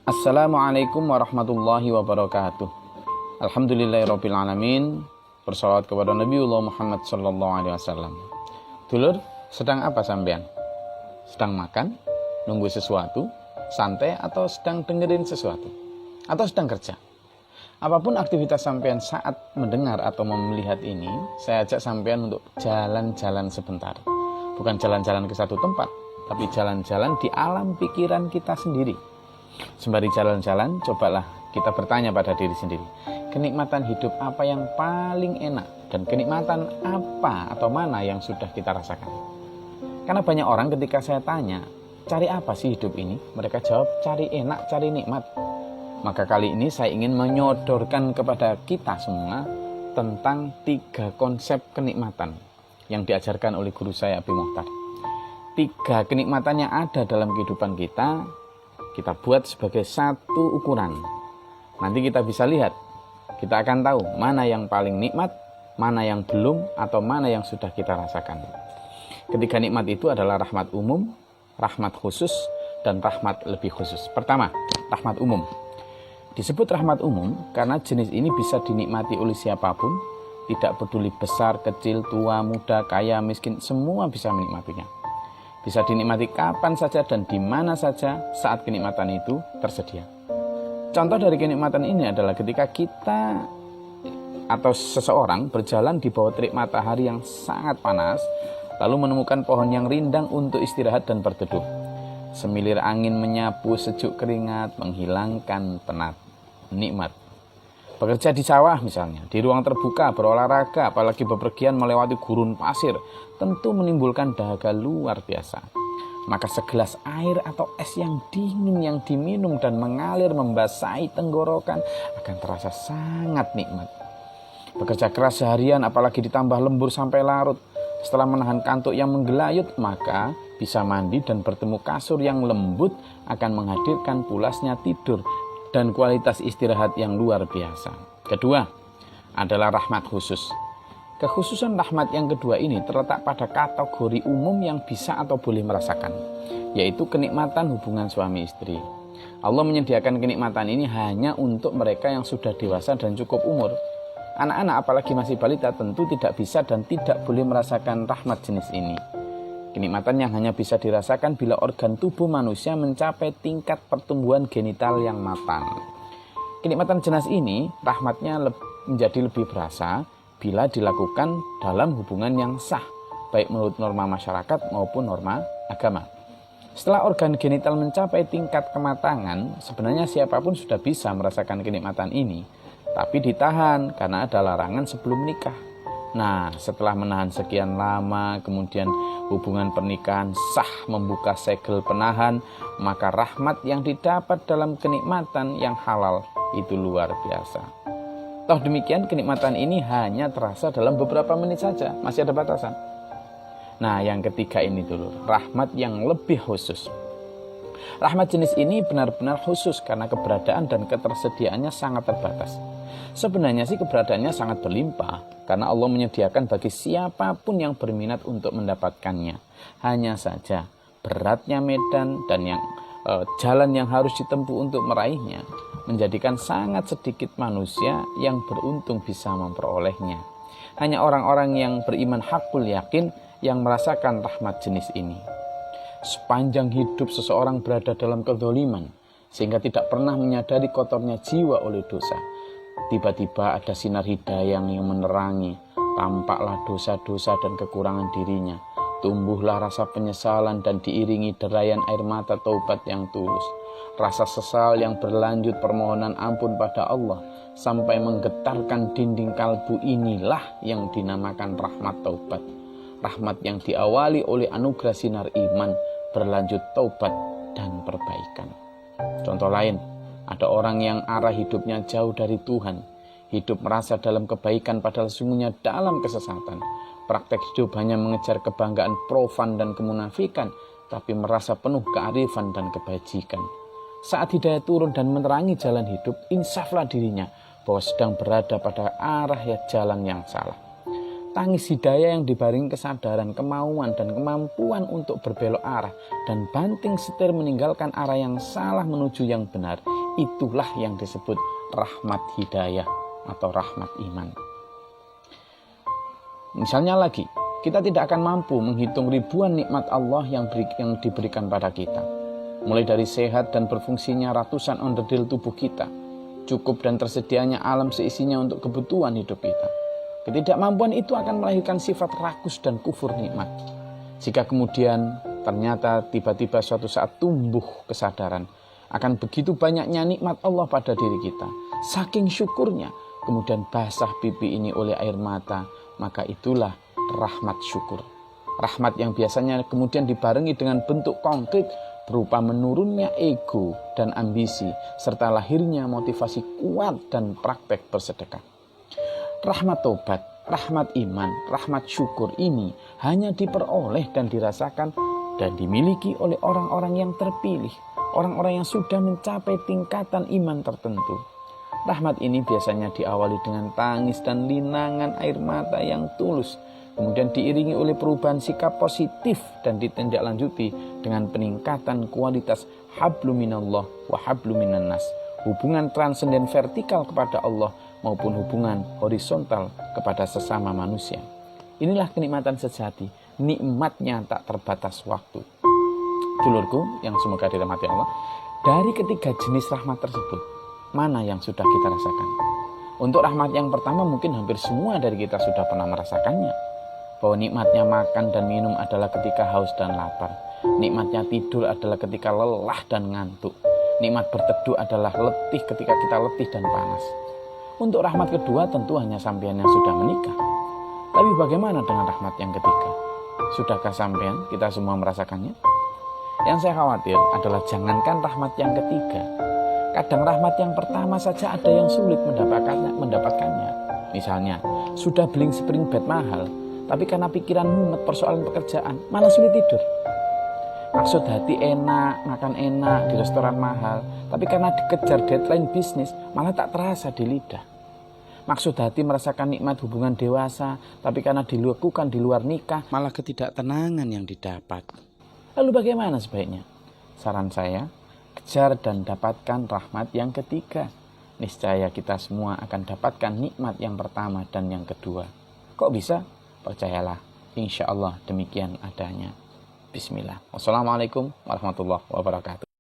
Assalamualaikum warahmatullahi wabarakatuh. Alhamdulillahirabbil alamin. Bersalawat kepada Nabiullah Muhammad sallallahu alaihi wasallam. Dulur, sedang apa sampean? Sedang makan, nunggu sesuatu, santai, atau sedang dengerin sesuatu, atau sedang kerja? Apapun aktivitas sampean saat mendengar atau melihat ini, saya ajak sampean untuk jalan-jalan sebentar. Bukan jalan-jalan ke satu tempat, tapi jalan-jalan di alam pikiran kita sendiri. Sembari jalan-jalan, cobalah kita bertanya pada diri sendiri, kenikmatan hidup apa yang paling enak, dan kenikmatan apa atau mana yang sudah kita rasakan. Karena banyak orang ketika saya tanya, cari apa sih hidup ini? Mereka jawab, cari enak, cari nikmat. Maka kali ini saya ingin menyodorkan kepada kita semua tentang 3 konsep kenikmatan yang diajarkan oleh guru saya Abi Mokhtar. 3 kenikmatan yang ada dalam kehidupan kita buat sebagai satu ukuran. Nanti kita bisa lihat, kita akan tahu mana yang paling nikmat, mana yang belum, atau mana yang sudah kita rasakan. Ketiga nikmat itu adalah rahmat umum, rahmat khusus, dan rahmat lebih khusus. Pertama, rahmat umum. Disebut rahmat umum karena jenis ini bisa dinikmati oleh siapapun, tidak peduli besar, kecil, tua, muda, kaya, miskin, semua bisa menikmatinya. Bisa dinikmati kapan saja dan di mana saja saat kenikmatan itu tersedia. Contoh dari kenikmatan ini adalah ketika kita atau seseorang berjalan di bawah terik matahari yang sangat panas, lalu menemukan pohon yang rindang untuk istirahat dan berteduh. Semilir angin menyapu sejuk keringat, menghilangkan penat. Nikmat. Bekerja di sawah misalnya, di ruang terbuka, berolahraga, apalagi bepergian melewati gurun pasir, tentu menimbulkan dahaga luar biasa. Maka segelas air atau es yang dingin yang diminum dan mengalir membasahi tenggorokan akan terasa sangat nikmat. Bekerja keras seharian, apalagi ditambah lembur sampai larut, setelah menahan kantuk yang menggelayut, maka bisa mandi dan bertemu kasur yang lembut akan menghadirkan pulasnya tidur dan kualitas istirahat yang luar biasa. Kedua, adalah rahmat khusus. Kekhususan rahmat yang kedua ini terletak pada kategori umum yang bisa atau boleh merasakan, yaitu kenikmatan hubungan suami istri. Allah menyediakan kenikmatan ini hanya untuk mereka yang sudah dewasa dan cukup umur. Anak-anak apalagi masih balita tentu tidak bisa dan tidak boleh merasakan rahmat jenis ini. Kenikmatan yang hanya bisa dirasakan bila organ tubuh manusia mencapai tingkat pertumbuhan genital yang matang. Kenikmatan jenis ini, rahmatnya menjadi lebih berasa bila dilakukan dalam hubungan yang sah, baik menurut norma masyarakat maupun norma agama. Setelah organ genital mencapai tingkat kematangan, sebenarnya siapapun sudah bisa merasakan kenikmatan ini, tapi ditahan karena ada larangan sebelum nikah. Nah, setelah menahan sekian lama, kemudian hubungan pernikahan sah membuka segel penahan, maka rahmat yang didapat dalam kenikmatan yang halal itu luar biasa. Toh demikian, kenikmatan ini hanya terasa dalam beberapa menit saja, masih ada batasan. Nah, yang ketiga ini dulu, rahmat yang lebih khusus. Rahmat jenis ini benar-benar khusus karena keberadaan dan ketersediaannya sangat terbatas. Sebenarnya sih keberadaannya sangat berlimpah karena Allah menyediakan bagi siapapun yang berminat untuk mendapatkannya. Hanya saja beratnya medan dan jalan yang harus ditempuh untuk meraihnya menjadikan sangat sedikit manusia yang beruntung bisa memperolehnya. Hanya orang-orang yang beriman hakul yakin yang merasakan rahmat jenis ini. Sepanjang hidup seseorang berada dalam kezaliman sehingga tidak pernah menyadari kotornya jiwa oleh dosa. Tiba-tiba ada sinar hidayah yang menerangi, tampaklah dosa-dosa dan kekurangan dirinya. Tumbuhlah rasa penyesalan dan diiringi derayan air mata taubat yang tulus. Rasa sesal yang berlanjut permohonan ampun pada Allah sampai menggetarkan dinding kalbu, inilah yang dinamakan rahmat taubat. Rahmat yang diawali oleh anugerah sinar iman, berlanjut taubat dan perbaikan. Contoh lain, ada orang yang arah hidupnya jauh dari Tuhan, hidup merasa dalam kebaikan padahal sungguhnya dalam kesesatan. Praktek hidup hanya mengejar kebanggaan profan dan kemunafikan, tapi merasa penuh kearifan dan kebajikan. Saat hidayah turun dan menerangi jalan hidup, insaflah dirinya bahwa sedang berada pada arah jalan yang salah. Tangis hidayah yang dibarengi kesadaran, kemauan, dan kemampuan untuk berbelok arah dan banting setir meninggalkan arah yang salah menuju yang benar. itulah yang disebut rahmat hidayah atau rahmat iman. Misalnya lagi, kita tidak akan mampu menghitung ribuan nikmat Allah yang diberikan pada kita. Mulai dari sehat dan berfungsinya ratusan onderdil tubuh kita, cukup dan tersedianya alam seisinya untuk kebutuhan hidup kita. Ketidakmampuan itu akan melahirkan sifat rakus dan kufur nikmat. Jika kemudian ternyata tiba-tiba suatu saat tumbuh kesadaran akan begitu banyaknya nikmat Allah pada diri kita, saking syukurnya kemudian basah pipi ini oleh air mata, maka itulah rahmat syukur. Rahmat yang biasanya kemudian dibarengi dengan bentuk konkret berupa menurunnya ego dan ambisi serta lahirnya motivasi kuat dan praktek bersedekah. Rahmat tobat, rahmat iman, rahmat syukur ini hanya diperoleh dan dirasakan dan dimiliki oleh orang-orang yang terpilih, orang-orang yang sudah mencapai tingkatan iman tertentu. Rahmat ini biasanya diawali dengan tangis dan linangan air mata yang tulus, kemudian diiringi oleh perubahan sikap positif dan ditindaklanjuti dengan peningkatan kualitas hablu minallah wa hablu minan nas, hubungan transenden vertikal kepada Allah maupun hubungan horizontal kepada sesama manusia. Inilah kenikmatan sejati, nikmatnya tak terbatas waktu. Dulurku yang semoga dirahmati Allah, dari ketiga jenis rahmat tersebut, mana yang sudah kita rasakan? Untuk rahmat yang pertama mungkin hampir semua dari kita sudah pernah merasakannya. Bahwa nikmatnya makan dan minum adalah ketika haus dan lapar. Nikmatnya tidur adalah ketika lelah dan ngantuk. Nikmat berteduh adalah letih ketika kita letih dan panas. Untuk rahmat kedua tentu hanya sampean yang sudah menikah. Tapi bagaimana dengan rahmat yang ketiga? Sudahkah sampean kita semua merasakannya? Yang saya khawatir adalah jangankan rahmat yang ketiga. Kadang rahmat yang pertama saja ada yang sulit mendapatkannya. Misalnya, sudah beli spring bed mahal, tapi karena pikiran mumet persoalan pekerjaan, malah sulit tidur. Maksud hati enak, makan enak di restoran mahal, tapi karena dikejar deadline bisnis, malah tak terasa di lidah. Maksud hati merasakan nikmat hubungan dewasa, tapi karena dilakukan di luar nikah, malah ketidaktenangan yang didapat. Lalu bagaimana sebaiknya? Saran saya, kejar dan dapatkan rahmat yang ketiga. Niscaya kita semua akan dapatkan nikmat yang pertama dan yang kedua. Kok bisa? Percayalah, insya Allah demikian adanya. Bismillah. Wassalamualaikum warahmatullahi wabarakatuh.